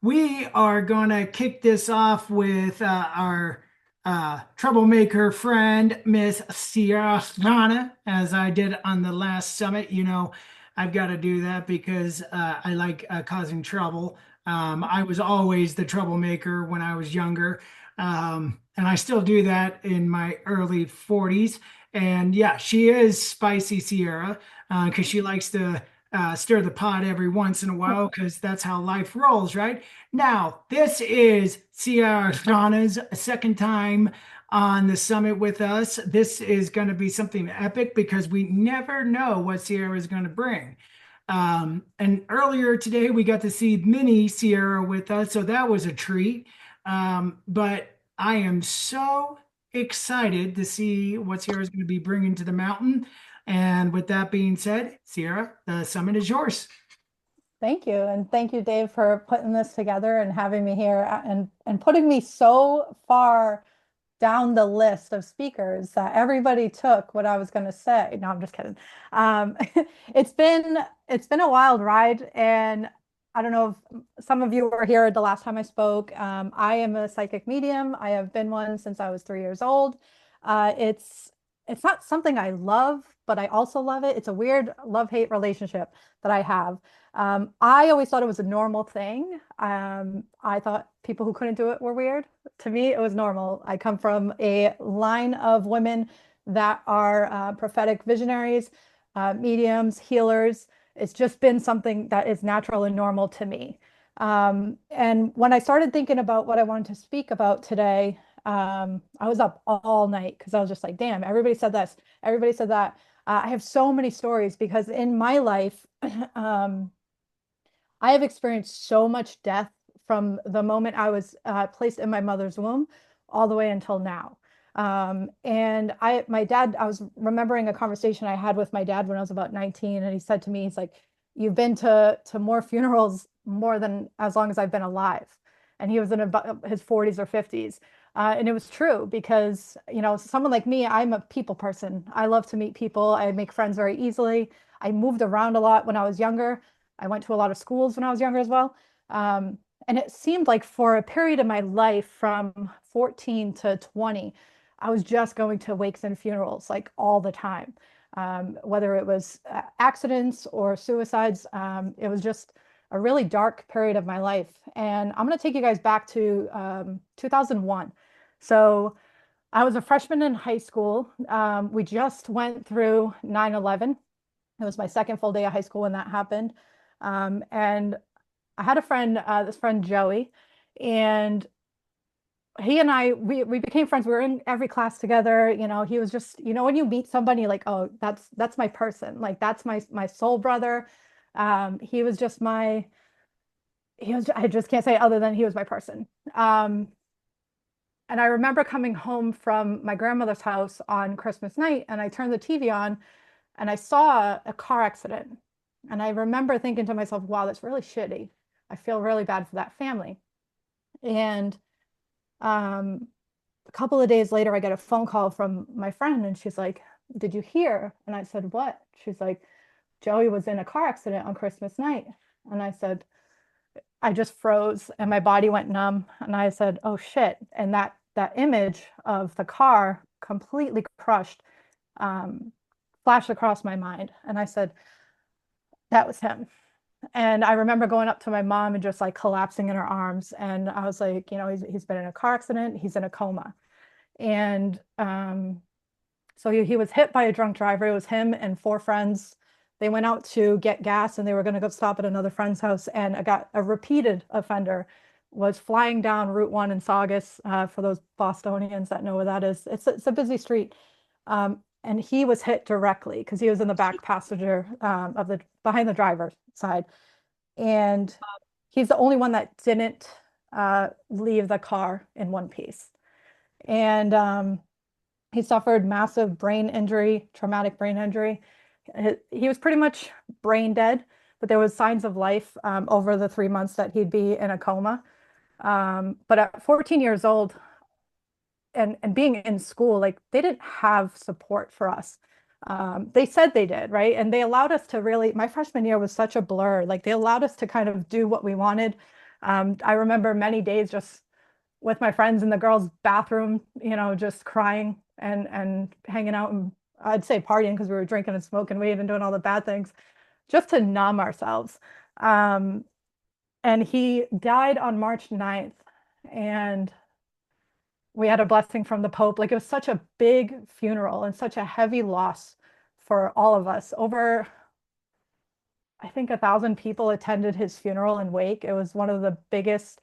We are going to kick this off with our troublemaker friend, Miss Sierra Shana, as I did on the last summit. I've got to do that because I like causing trouble. I was always the troublemaker when I was younger, and I still do that in my early 40s. And yeah, she is spicy Sierra because she likes to stir the pot every once in a while because that's how life rolls, right? Now, this is Sierra Shana's second time on the summit with us. This is going to be something epic because we never know what Sierra is going to bring. And earlier today, we got to see mini Sierra with us, so that was a treat. But I am so excited to see what Sierra is going to be bringing to the mountain. And with that being said, Sierra, the summit is yours. Thank you. And thank you, Dave, for putting this together and having me here and putting me so far down the list of speakers that everybody took what I was going to say. No, I'm just kidding. Um, it's been it's been a wild ride, and I don't know if some of you were here the last time I spoke. I am a psychic medium. I have been one since I was 3 years old. It's not something I love, but I also love it. It's a weird love-hate relationship that I have. I always thought it was a normal thing. I thought people who couldn't do it were weird. To me, it was normal. I come from a line of women that are prophetic visionaries, mediums, healers. It's just been something that is natural and normal to me. And when I started thinking about what I wanted to speak about today, I was up all night because I was just like, damn, everybody said this, everybody said that. I have so many stories because in my life, um, I have experienced so much death from the moment I was placed in my mother's womb all the way until now. My dad, I was remembering a conversation I had with my dad when I was about 19, and he said to me, he's like, "You've been to more funerals more than as long as I've been alive." And he was in about his 40s or 50s. And it was true because, someone like me, I'm a people person. I love to meet people. I make friends very easily. I moved around a lot when I was younger. I went to a lot of schools when I was younger as well. And it seemed like for a period of my life from 14 to 20, I was just going to wakes and funerals like all the time. Whether it was accidents or suicides, it was just a really dark period of my life. And I'm going to take you guys back to 2001. So I was a freshman in high school. We just went through 9/11. It was my second full day of high school when that happened. And I had a friend, this friend Joey, and he and we became friends. We were in every class together. He was just, when you meet somebody like, oh, that's my person. Like that's my soul brother. He was just I just can't say other than he was my person. And I remember coming home from my grandmother's house on Christmas night, and I turned the TV on and I saw a car accident. And I remember thinking to myself, wow, that's really shitty. I feel really bad for that family. And um, a couple of days later, I get a phone call from my friend, and she's like, "Did you hear?" And I said, "What?" She's like, "Joey was in a car accident on Christmas night." And I said, I just froze and my body went numb. And I said, "Oh shit." And that image of the car completely crushed flashed across my mind. And I said, that was him. And I remember going up to my mom and just like collapsing in her arms. And I was like, he's been in a car accident, he's in a coma. And so he was hit by a drunk driver. It was him and four friends. They went out to get gas and they were going to go stop at another friend's house. And a repeated offender was flying down Route 1 in Saugus. For those Bostonians that know where that is, it's a busy street. And he was hit directly because he was in the back passenger of the behind the driver's side. And he's the only one that didn't leave the car in one piece. And he suffered massive brain injury, traumatic brain injury. He was pretty much brain dead, but there was signs of life over the 3 months that he'd be in a coma. But at 14 years old and being in school, like they didn't have support for us. They said they did, right? And they allowed us to really, my freshman year was such a blur. Like they allowed us to kind of do what we wanted. I remember many days just with my friends in the girls' bathroom, just crying and hanging out, and I'd say partying because we were drinking and smoking weed and doing all the bad things just to numb ourselves. Um, and he died on March 9th, and we had a blessing from the Pope. Like, it was such a big funeral and such a heavy loss for all of us. Over, I think, 1,000 people attended his funeral and wake. It was one of the biggest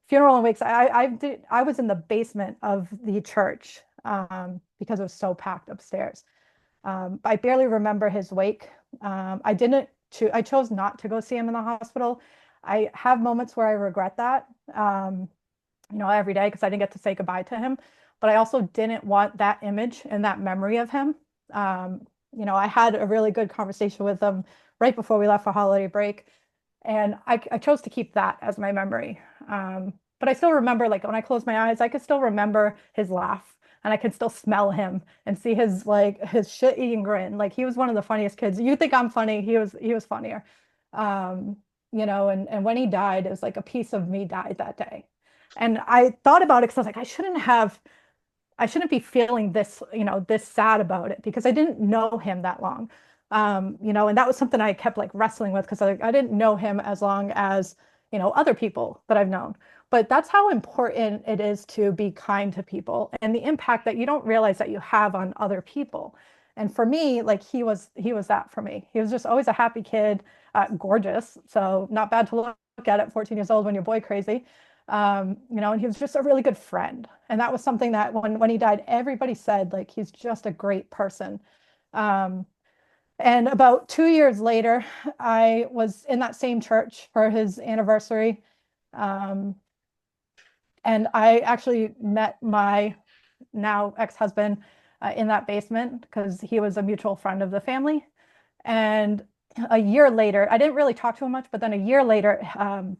funeral and wakes. I was in the basement of the church because it was so packed upstairs. I barely remember his wake. I chose not to go see him in the hospital. I have moments where I regret that, every day because I didn't get to say goodbye to him. But I also didn't want that image and that memory of him. I had a really good conversation with him right before we left for holiday break. And I chose to keep that as my memory. But I still remember, like, when I close my eyes, I could still remember his laugh, and I could still smell him and see his shit-eating grin. Like, he was one of the funniest kids. You think I'm funny, he was funnier. Um, and when he died, it was like a piece of me died that day. And I thought about it because I was like, I shouldn't be feeling this sad about it because I didn't know him that long. And that was something I kept like wrestling with because I didn't know him as long as, other people that I've known. But that's how important it is to be kind to people and the impact that you don't realize that you have on other people. And for me, like, he was that for me. He was just always a happy kid, gorgeous, so not bad to look at 14 years old when you're boy crazy. And he was just a really good friend. And that was something that when he died, everybody said, like, he's just a great person. Um, and about 2 years later, I was in that same church for his anniversary. Um, and I actually met my now ex-husband in that basement because he was a mutual friend of the family. And a year later, I didn't really talk to him much, but then a year later,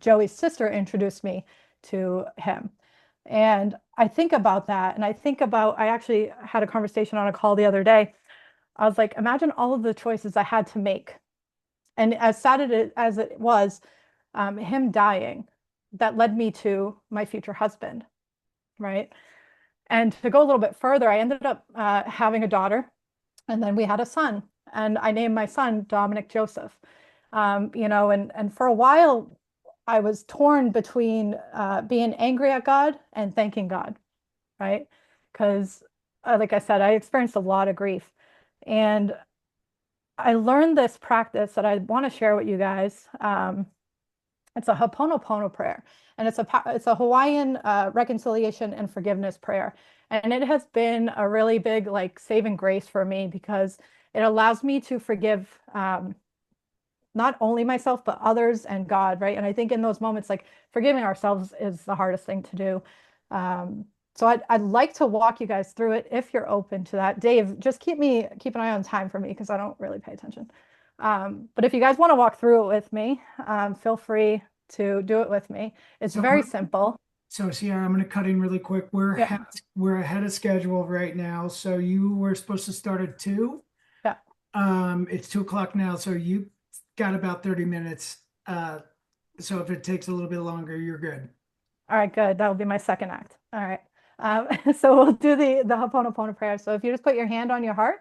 Joey's sister introduced me to him. And I think about that. And I actually had a conversation on a call the other day. I was like, imagine all of the choices I had to make. And as sad as it was, him dying, that led me to my future husband, right? And to go a little bit further, I ended up having a daughter, and then we had a son, and I named my son Dominic Joseph. And for a while, I was torn between being angry at God and thanking God, right? Because, like I said, I experienced a lot of grief, and I learned this practice that I want to share with you guys. It's a Ho'oponopono prayer, and it's a Hawaiian reconciliation and forgiveness prayer. And it has been a really big like saving grace for me because it allows me to forgive not only myself but others and God, right? And I think in those moments, like, forgiving ourselves is the hardest thing to do. So I'd like to walk you guys through it if you're open to that. Dave, just keep an eye on time for me because I don't really pay attention. But if you guys want to walk through it with me, feel free to do it with me. It's So, very simple. so Sierra, I'm going to cut in really quick. Yeah, We're ahead of schedule right now. So you were supposed to start at 2. yeah. It's 2 o'clock now, so you got about 30 minutes. So if it takes a little bit longer, you're good. All right, good. That will be my second act. All right. So we'll do the Ho'oponopono prayer. So if you just put your hand on your heart,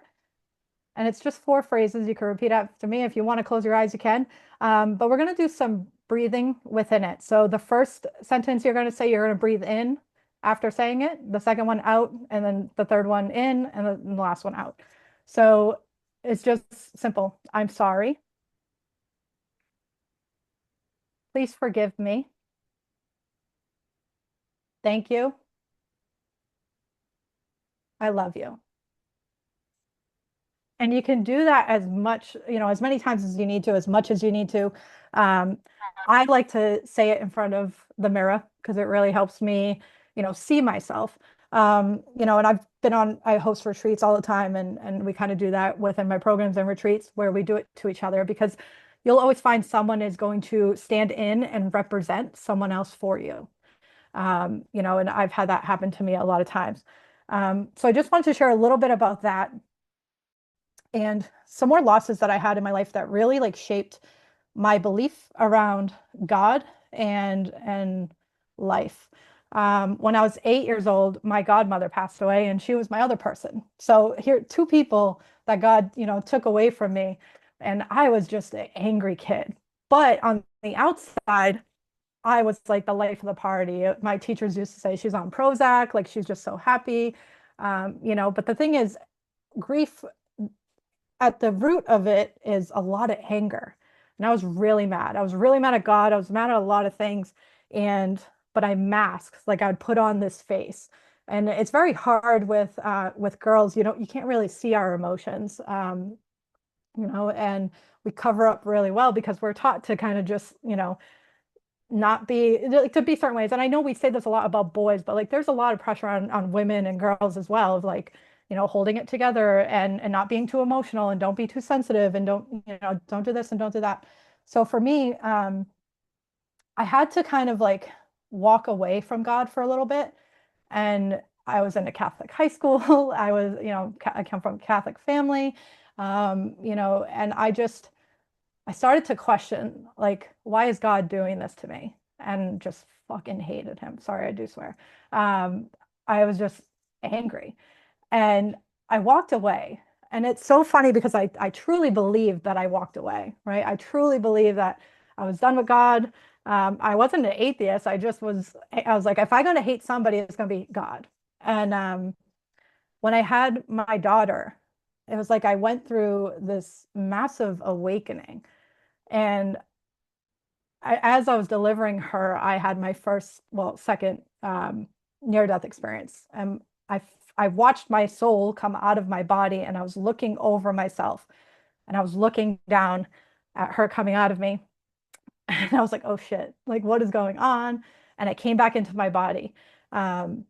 and it's just 4 phrases. You can repeat after me. If you want to close your eyes, you can. But we're going to do some breathing within it. So the first sentence you're going to say, you're going to breathe in after saying it, the second one out, and then the third one in, and the last one out. So it's just simple. I'm sorry. Please forgive me. Thank you. I love you. And you can do that as much, as many times as you need to, as much as you need to. Um, I like to say it in front of the mirror because it really helps me, see myself. And I host retreats all the time, and we kind of do that within my programs and retreats where we do it to each other because you'll always find someone is going to stand in and represent someone else for you. And I've had that happen to me a lot of times. So I just wanted to share a little bit about that and some more losses that I had in my life that really like shaped my belief around God and life. When I was 8 years old, my godmother passed away, and she was my other person. So here, two people that God, took away from me, and I was just an angry kid. But on the outside, I was like the life of the party. My teachers used to say she's on Prozac, like she's just so happy. But the thing is, grief at the root of it is a lot of anger. And I was really mad. I was really mad at God. I was mad at a lot of things. And but I masked, like I would put on this face. And it's very hard with girls, you can't really see our emotions. And we cover up really well because we're taught to kind of just, not be like to be certain ways. And I know we say this a lot about boys, but like there's a lot of pressure on women and girls as well of like, holding it together and not being too emotional and don't be too sensitive and don't do this and don't do that. So for me, I had to kind of like walk away from God for a little bit. And I was in a Catholic high school. I come from a Catholic family. And I started to question, like, why is God doing this to me? And just fucking hated him. Sorry, I do swear. Um, I was just angry. And I walked away. And it's so funny because I truly believe that I walked away, right? I truly believe that I was done with God. I wasn't an atheist. I was like, if I'm going to hate somebody, it's going to be God. And when I had my daughter, it was like I went through this massive awakening. And as I was delivering her, I had my second near-death experience. And I, I watched my soul come out of my body, and I was looking over myself, and I was looking down at her coming out of me. And I was like, oh shit, like what is going on? And it came back into my body. Um,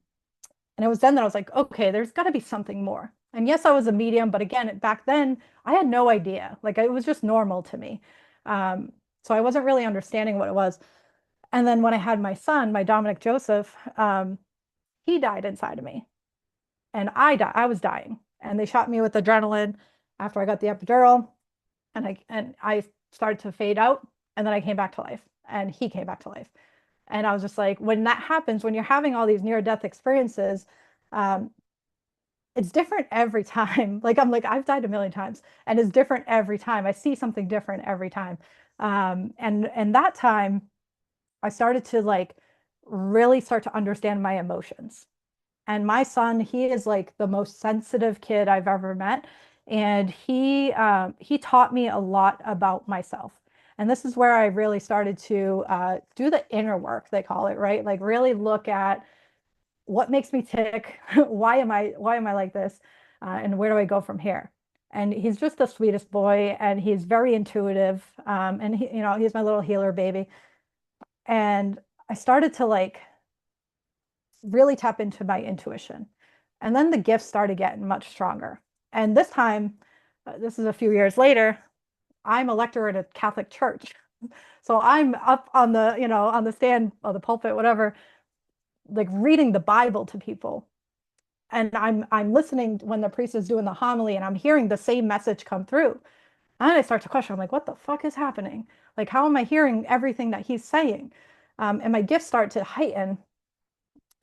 and it was then that I was like, okay, there's got to be something more. And yes, I was a medium, but again, back then I had no idea. Like it was just normal to me. Um, so I wasn't really understanding what it was. And then when I had my son, my Dominic Joseph, he died inside of me, and I died. I was dying, and they shot me with adrenaline after I got the epidural, and I started to fade out, and then I came back to life, and he came back to life. And I was just like, when that happens, when you're having all these near death experiences, um, it's different every time. Like I'm like, I've died a million times, and it's different every time. I see something different every time. And that time I started to like really start to understand my emotions. And my son, he is like the most sensitive kid I've ever met. And he taught me a lot about myself. And this is where I really started to do the inner work, they call it, right? Like really look at what makes me tick, why am I like this, and where do I go from here? And he's just the sweetest boy, and he's very intuitive, and he's my little healer baby. And I started to like really tap into my intuition. And then the gifts started getting much stronger. And this time, this is a few years later, I'm a lecturer at a Catholic church. So I'm up on the stand or the pulpit, whatever, like reading the Bible to people. And I'm listening when the priest is doing the homily, and I'm hearing the same message come through. And I start to question, I'm like, what the fuck is happening? Like, how am I hearing everything that he's saying? And my gifts start to heighten.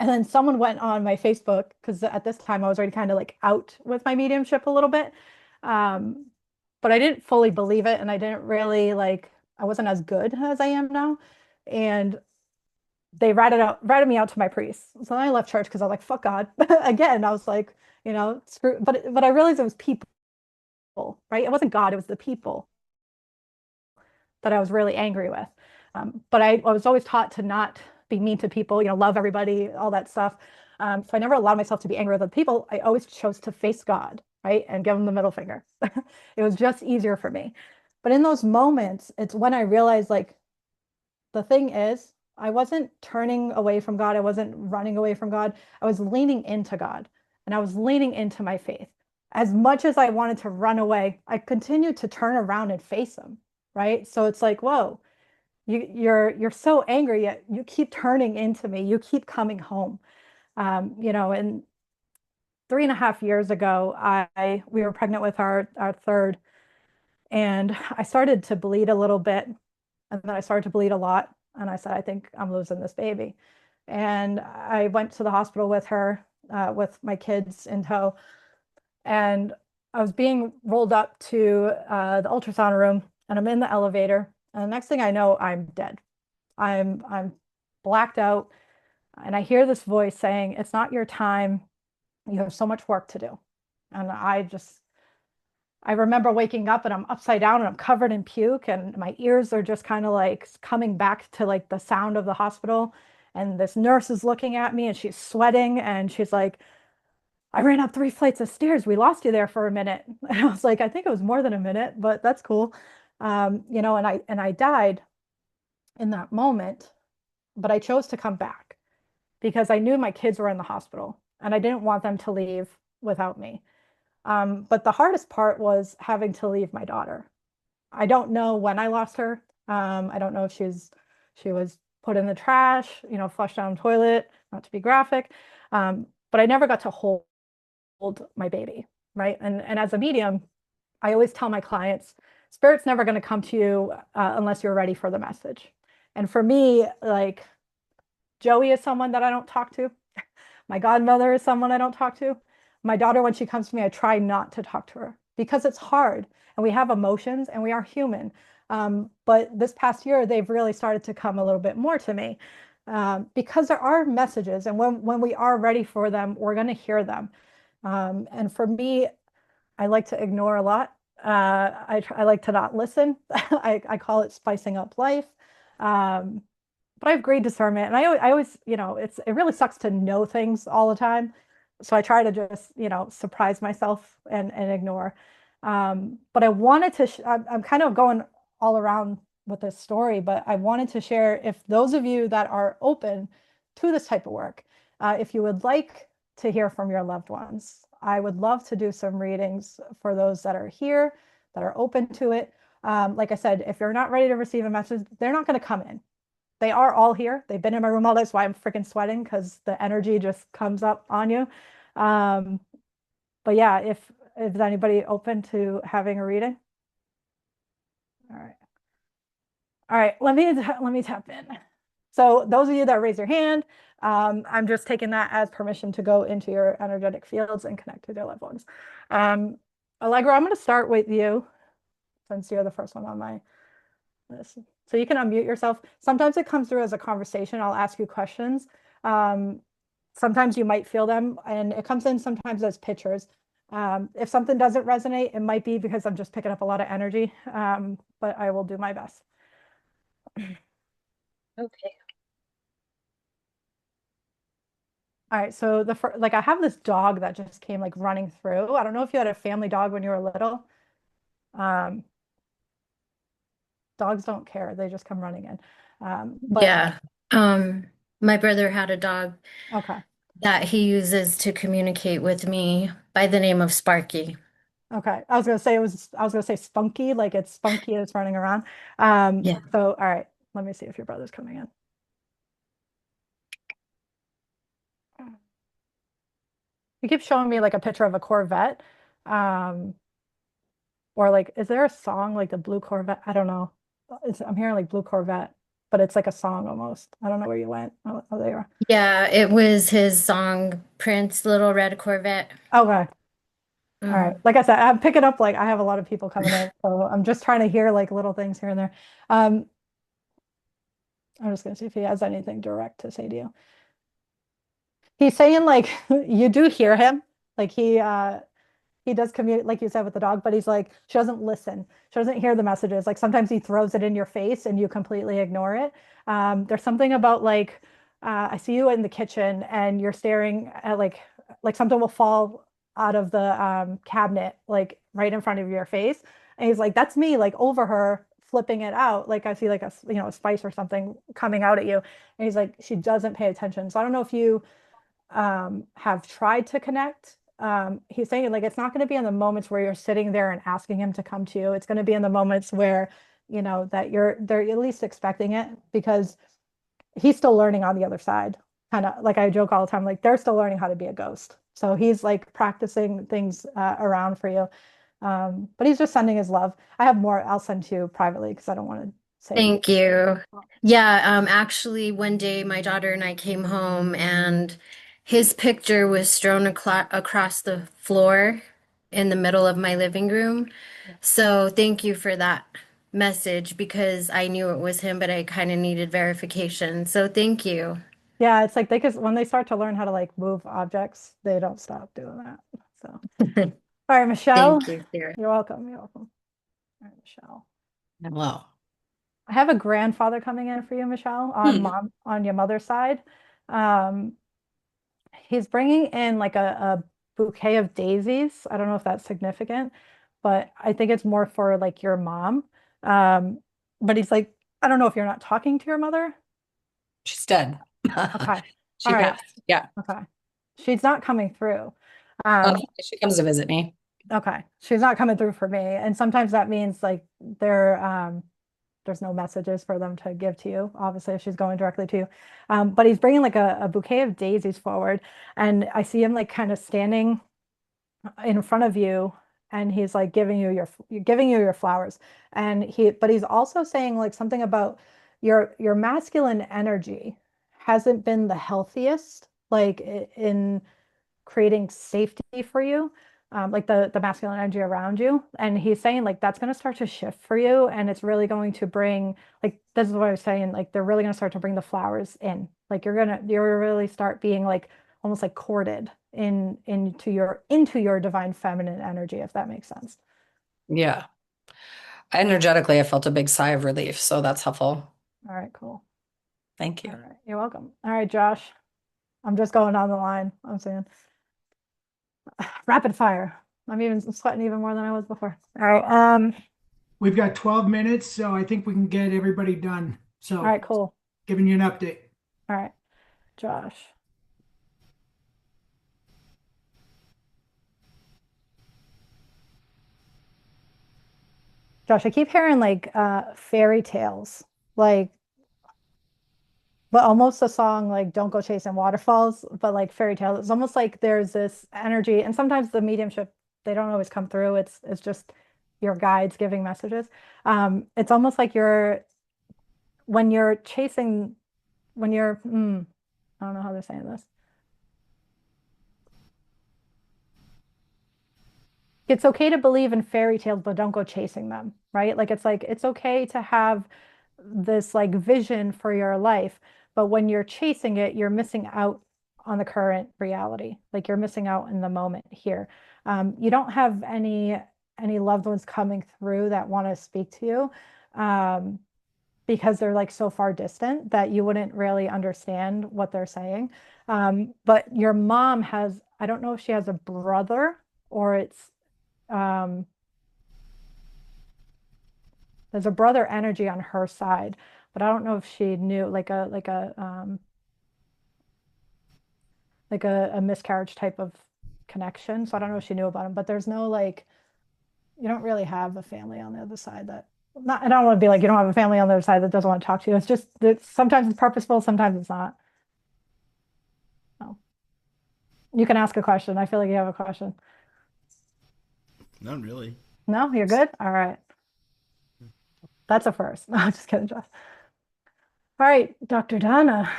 And then someone went on my Facebook because at this time I was already kind of like out with my mediumship a little bit. Um, but I didn't fully believe it, and I didn't really like, I wasn't as good as I am now. And they ratted me out to my priest. So then I left church because I was like, fuck God. Again, I was like, screw, but I realized it was people, right? It wasn't God, it was the people that I was really angry with. But I was always taught to not be mean to people, love everybody, all that stuff. So I never allowed myself to be angry with other people. I always chose to face God, right? And give him the middle finger. It was just easier for me. But in those moments, it's when I realized like the thing is, I wasn't turning away from God. I wasn't running away from God. I was leaning into God, and I was leaning into my faith. As much as I wanted to run away, I continued to turn around and face him, right? So it's like, whoa, you're so angry, yet you keep turning into me. You keep coming home. And 3.5 years ago, we were pregnant with our third, and I started to bleed a little bit, and then I started to bleed a lot. And I said, I think I'm losing this baby. And I went to the hospital with her, with my kids in tow. And I was being rolled up to the ultrasound room, and I'm in the elevator. And the next thing I know, I'm dead. I'm blacked out. And I hear this voice saying, "It's not your time. You have so much work to do." And I remember waking up and I'm upside down and I'm covered in puke and my ears are just kind of like coming back to like the sound of the hospital. And this nurse is looking at me and she's sweating and she's like, "I ran up 3 flights of stairs. We lost you there for a minute." And I was like, "I think it was more than a minute, but that's cool." And I died in that moment, but I chose to come back because I knew my kids were in the hospital and I didn't want them to leave without me. But the hardest part was having to leave my daughter. I don't know when I lost her. I don't know if she was put in the trash, flushed down the toilet, not to be graphic. But I never got to hold my baby, right? And as a medium, I always tell my clients, spirit's never going to come to you unless you're ready for the message. And for me, like Joey is someone that I don't talk to. My godmother is someone I don't talk to. My daughter, when she comes to me, I try not to talk to her because it's hard and we have emotions and we are human. But this past year, they've really started to come a little bit more to me because there are messages. And when we are ready for them, we're going to hear them. And for me, I like to ignore a lot. I like to not listen. I call it spicing up life. Um, but I have great discernment, and I always, it really sucks to know things all the time. So I try to just, surprise myself and ignore. But I wanted to, I'm kind of going all around with this story, but I wanted to share if those of you that are open to this type of work, if you would like to hear from your loved ones, I would love to do some readings for those that are here, that are open to it. Like I said, if you're not ready to receive a message, they're not going to come in. They are all here. They've been in my room all day. That's why I'm freaking sweating because the energy just comes up on you. Um, but yeah, if anybody open to having a reading, all right, all right. Let me tap in. So those of you that raise your hand, I'm just taking that as permission to go into your energetic fields and connect with your loved ones. Um, Allegra, I'm going to start with you since you're the first one on my list. So you can unmute yourself. Sometimes it comes through as a conversation. I'll ask you questions. Um, Sometimes you might feel them, and it comes in sometimes as pictures. If something doesn't resonate, it might be because I'm just picking up a lot of energy, but I will do my best. Okay. All right, so like I have this dog that just came like running through. I don't know if you had a family dog when you were little. Um, Dogs don't care; they just come running in. But Yeah. Um, my brother had a dog okay, that he uses to communicate with me by the name of Sparky. okay. I was gonna say spunky, like it's spunky it's running around. Yeah. So all right, let me see if your brother's coming in. You keep showing me like a picture of a Corvette. Um, or like, is there a song like the Blue Corvette? I don't know. I'm hearing like Blue Corvette, but it's like a song almost. I don't know where you went. Oh, there you are. Yeah, it was his song, Prince, Little Red Corvette. Okay. All right. Hmm. Like I said, I'm picking up like I have a lot of people coming in, so I'm just trying to hear like little things here and there. Um, I'm just gonna see if he has anything direct to say to you. He's saying like you do hear him. Like he does communicate, like you said, with the dog, but he's like, she doesn't listen. She doesn't hear the messages. Like sometimes he throws it in your face and you completely ignore it. There's something about like, I see you in the kitchen and you're staring at like something will fall out of the cabinet, like right in front of your face. And he's like, that's me, like over her, flipping it out. Like I see like a spice or something coming out at you. And he's like, she doesn't pay attention. So I don't know if you have tried to connect. He's saying like it's not going to be in the moments where you're sitting there and asking him to come to you. It's going to be in the moments where that they're at least expecting it because he's still learning on the other side. Kind of like I joke all the time, like they're still learning how to be a ghost. So he's like practicing things around for you. But he's just sending his love. I have more I'll send to you privately because I don't want to safe. Thank you. Yeah, actually, one day my daughter and I came home and his picture was strewn across the floor in the middle of my living room. So thank you for that message because I knew it was him, but I kind of needed verification. So thank you. Yeah, it's like they because when they start to learn how to like move objects, they don't stop doing that. So, all right, Michelle, Thank you, Sarah. you're welcome. You're welcome. All right, Michelle. Hello. I have a grandfather coming in for you, Michelle, Hmm. on your mother's side. Um, he's bringing in like a bouquet of daisies. I don't know if that's significant, but I think it's more for like your mom. Um, but he's like, I don't know if you're not talking to your mother. She's dead. Okay. All She right. passed. Yeah. Okay. She's not coming through. Okay. Um, She comes to visit me. okay. She's not coming through for me. And sometimes that means like there's no messages for them to give to you, obviously, if she's going directly to you. But he's bringing like a bouquet of daisies forward. And I see him like kind of standing in front of you and he's like giving you your flowers. And but he's also saying like something about your masculine energy hasn't been the healthiest, like in creating safety for you, like the masculine energy around you. And he's saying like that's going to start to shift for you, and it's really going to bring like this is what I was saying. Like they're really going to start to bring the flowers in. Like you're really start being like almost like courted into your divine feminine energy, if that makes sense. Yeah. Energetically, I felt a big sigh of relief, so that's helpful. All right, cool. Thank All you. right, you're welcome. All right, Josh. I'm just going down the line. I'm saying rapid fire. I'm even sweating even more than I was before. All right. We've got 12 minutes, so I think we can get everybody done. All So right, cool. giving you an update. All right, Josh. Josh, I keep hearing like fairy tales, like but almost a song like Don't Go Chasing Waterfalls, but like fairy tales. It's almost like there's this energy, and sometimes the mediumship, they don't always come through. It's just your guides giving messages. It's almost like when you're chasing, when you're, I don't know how they're saying this. It's okay to believe in fairy tales, but don't go chasing them, right? Like it's okay to have this like vision for your life, but when you're chasing it, you're missing out on the current reality. Like you're missing out in the moment here. You don't have any loved ones coming through that want to speak to you. Because they're like so far distant that you wouldn't really understand what they're saying. But your mom has, I don't know if she has a brother or it's um, there's a brother energy on her side, but I don't know if she knew like a miscarriage type of connection. So I don't know if she knew about him, but there's no like you don't really have a family on the other side that not I don't want to be like you don't have a family on the other side that doesn't want to talk to you. It's just that sometimes it's purposeful, sometimes it's not. So you can ask a question. I feel like you have a question. Not really. No, you're good? All right. That's a first. No, just kidding, Josh. All right, Dr. Donna.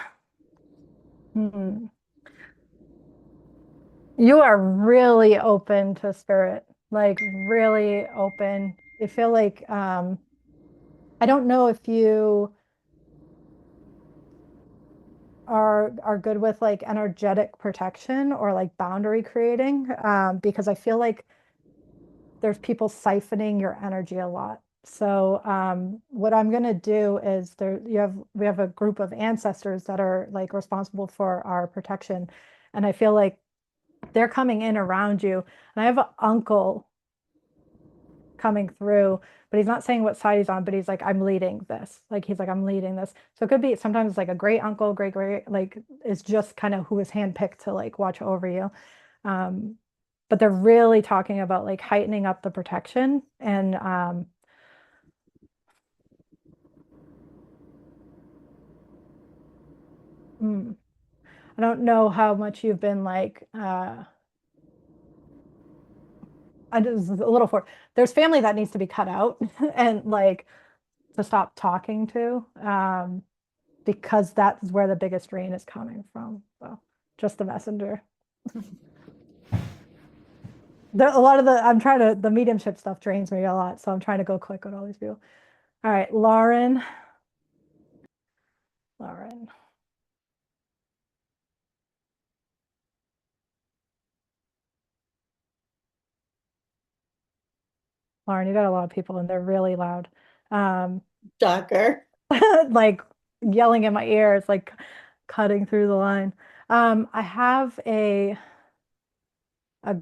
Hmm. You are really open to spirit, like really open. I feel like I don't know if you are good with like energetic protection or like boundary creating, because I feel like there's people siphoning your energy a lot. So what I'm gonna do is we have a group of ancestors that are like responsible for our protection, and I feel like they're coming in around you. And I have an uncle coming through, but he's not saying what side he's on, but he's like, I'm leading this. Like he's like, I'm leading this. So it could be sometimes like a great uncle, great, like is just kind of who is handpicked to like watch over you. Um, but they're really talking about like heightening up the protection and mm, I don't know how much you've been like I just a little for there's family that needs to be cut out and like to stop talking to, because that's where the biggest drain is coming from. So just the messenger. A lot of the mediumship stuff drains me a lot, so I'm trying to go quick with all these people. All right, Lauren. Lauren. Lauren, you got a lot of people and they're really loud. Shocker. Like yelling in my ear. It's like cutting through the line. I have a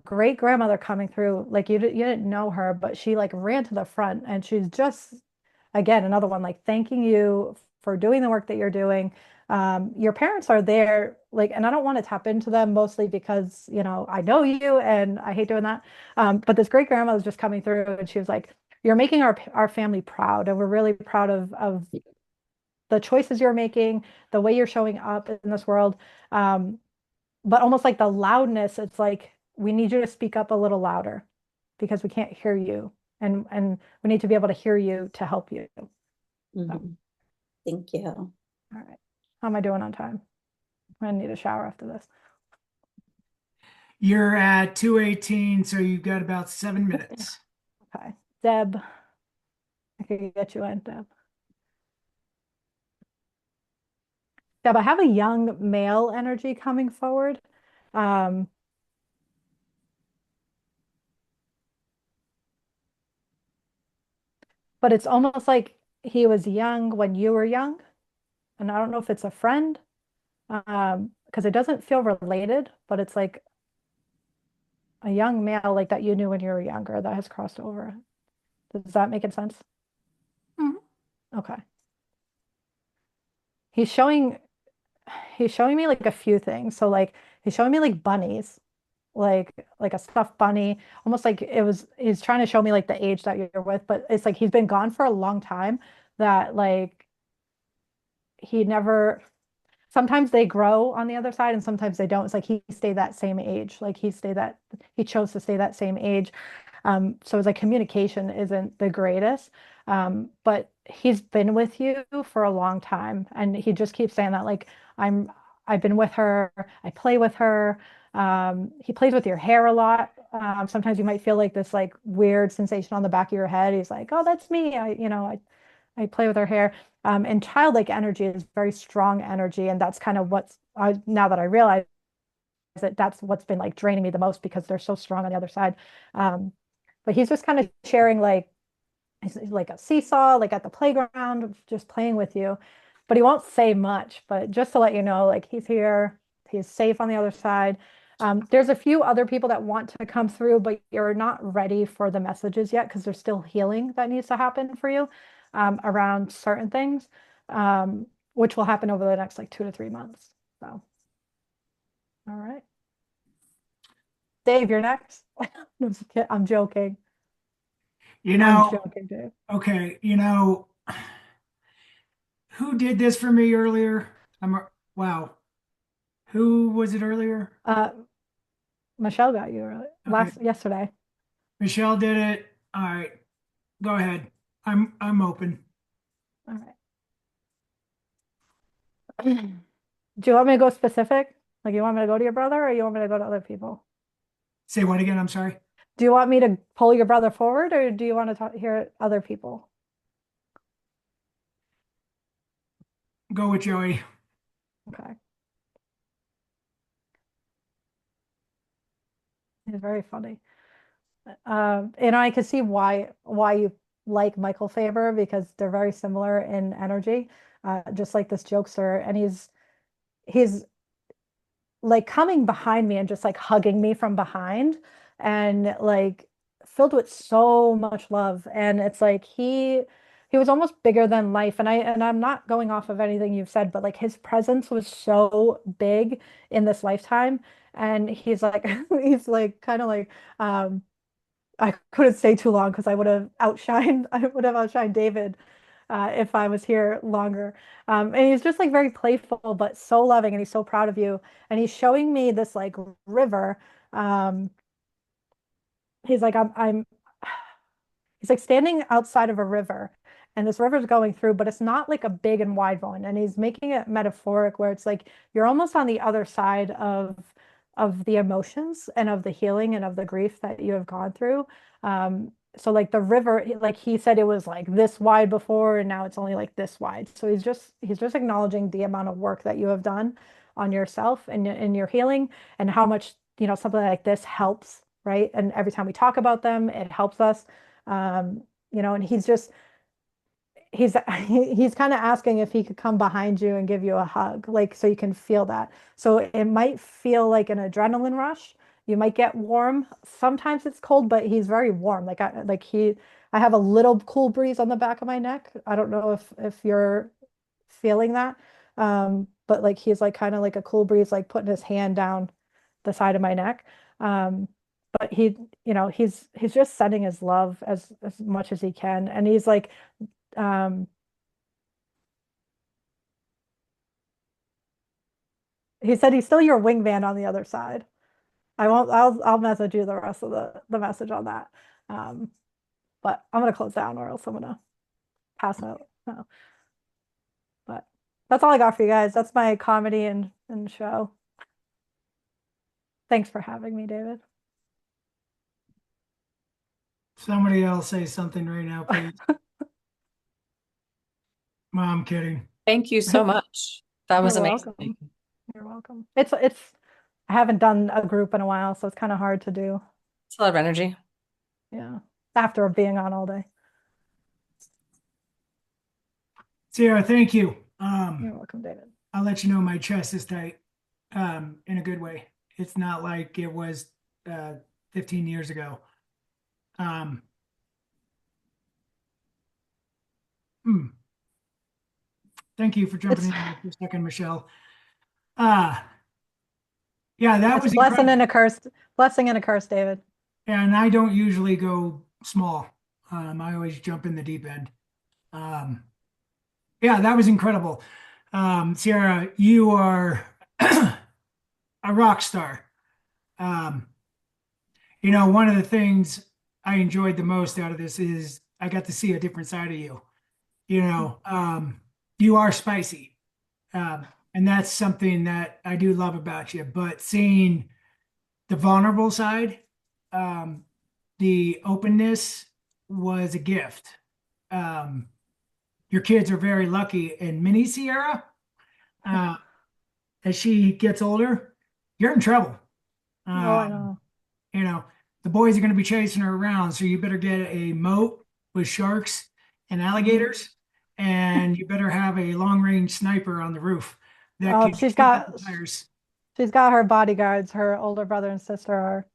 great grandmother coming through. Like you didn't know her, but she like ran to the front and she's just, again, another one like thanking you for doing the work that you're doing. Your parents are there, like, and I don't want to tap into them mostly because, I know you and I hate doing that. But this great grandma was just coming through and she was like, you're making our family proud, and we're really proud of the choices you're making, the way you're showing up in this world. But almost like the loudness, it's like we need you to speak up a little louder because we can't hear you, and we need to be able to hear you to help you. Mhm. Thank you. All right. How am I doing on time? I'm gonna need a shower after this. You're at 2:18, so you've got about 7 minutes. Okay. Deb, I could get you in, Deb. Deb, I have a young male energy coming forward. Um, but it's almost like he was young when you were young. And I don't know if it's a friend, because it doesn't feel related, but it's like a young male like that you knew when you were younger that has crossed over. Does that make sense? Mhm. Okay. He's showing he's showing me like a few things. So like he's showing me like bunnies, like a stuffed bunny, almost like he's trying to show me like the age that you're with, but it's like he's been gone for a long time that like he never sometimes they grow on the other side and sometimes they don't. It's like he stayed that same age. Like he chose to stay that same age. So it's like communication isn't the greatest. But he's been with you for a long time. And he just keeps saying that, like, I've been with her, I play with her. He plays with your hair a lot. Sometimes you might feel like this like weird sensation on the back of your head. He's like, oh, that's me. I play with her hair. And childlike energy is very strong energy. And that's kind of now that I realize that that's what's been like draining me the most because they're so strong on the other side. Um, but he's just kind of sharing like a seesaw, like at the playground, just playing with you. But he won't say much. But just to let you know, like he's here, he's safe on the other side. There's a few other people that want to come through, but you're not ready for the messages yet because there's still healing that needs to happen for you around certain things, which will happen over the next like 2 to 3 months. So, all right. Dave, you're next. I'm joking. You I'm know, joking, Dave. okay, who did this for me earlier? Wow. Who was it earlier? Michelle got you Okay, yesterday. Michelle did it. All right, go ahead. I'm open. All right. Do you want me to go specific? Like you want me to go to your brother or you want me to go to other people? Say what again? I'm sorry. Do you want me to pull your brother forward or do you want to hear other people? Go with Joey. Okay. He's very funny. And I can see why you like Michael Faber because they're very similar in energy, just like this jokester. And he's like coming behind me and just like hugging me from behind and like filled with so much love. And it's like he was almost bigger than life. And I'm not going off of anything you've said, but like his presence was so big in this lifetime. And he's like he's like kind of like I couldn't stay too long because I would have outshined David if I was here longer. And he's just like very playful, but so loving, and he's so proud of you. And he's showing me this like river. Um, he's like, I'm he's like standing outside of a river, and this river's going through, but it's not like a big and wide one. And he's making it metaphoric where it's like you're almost on the other side of the emotions and of the healing and of the grief that you have gone through. So like the river, like he said it was like this wide before and now it's only like this wide. So he's just acknowledging the amount of work that you have done on yourself and in your healing and how much, something like this helps, right? And every time we talk about them, it helps us. And he's he's kind of asking if he could come behind you and give you a hug, like so you can feel that. So it might feel like an adrenaline rush. You might get warm. Sometimes it's cold, but he's very warm. I have a little cool breeze on the back of my neck. I don't know if you're feeling that. But like he's like kind of like a cool breeze, like putting his hand down the side of my neck. But he's just sending his love as much as he can. And he's like, um, he said he's still your wingman on the other side. I'll message you the rest of the message on that. Um, but I'm gonna close down or else I'm gonna pass out. No. But that's all I got for you guys. That's my comedy and show. Thanks for having me, David. Somebody else say something right now, please. Well, I'm kidding. Thank you so much. That was You're amazing. welcome. You're welcome. I haven't done a group in a while, so it's kind of hard to do. It's a lot of energy. Yeah. After being on all day. Sierra, thank you. You're welcome, David. I'll let you know my chest is tight, in a good way. It's not like it was 15 years ago. Thank you for jumping in there for a second, Michelle. Yeah, that It's was a blessing incredible. and a curse. Blessing and a curse, David. And I don't usually go small. I always jump in the deep end. Yeah, that was incredible. Sierra, you are a rock star. One of the things I enjoyed the most out of this is I got to see a different side of you. You are spicy. And that's something that I do love about you. But seeing the vulnerable side, the openness was a gift. Your kids are very lucky. And mini Sierra, as she gets older, you're in trouble. Oh, I know. The boys are going to be chasing her around. So you better get a moat with sharks and alligators. And you better have a long range sniper on the roof that Oh, can shoot out the tires. she's got her bodyguards. Her older brother and sister are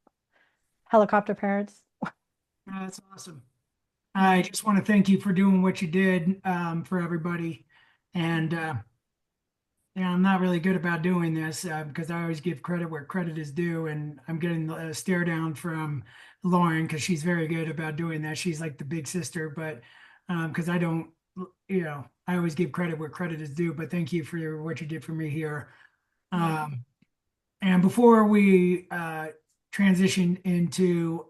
helicopter parents. That's awesome. I just want to thank you for doing what you did, for everybody. And I'm not really good about doing this because I always give credit where credit is due. And I'm getting a stare down from Lauren because she's very good about doing that. She's like the big sister, but because I don't, I always give credit where credit is due. But thank you for what you did for me here. And before we transition into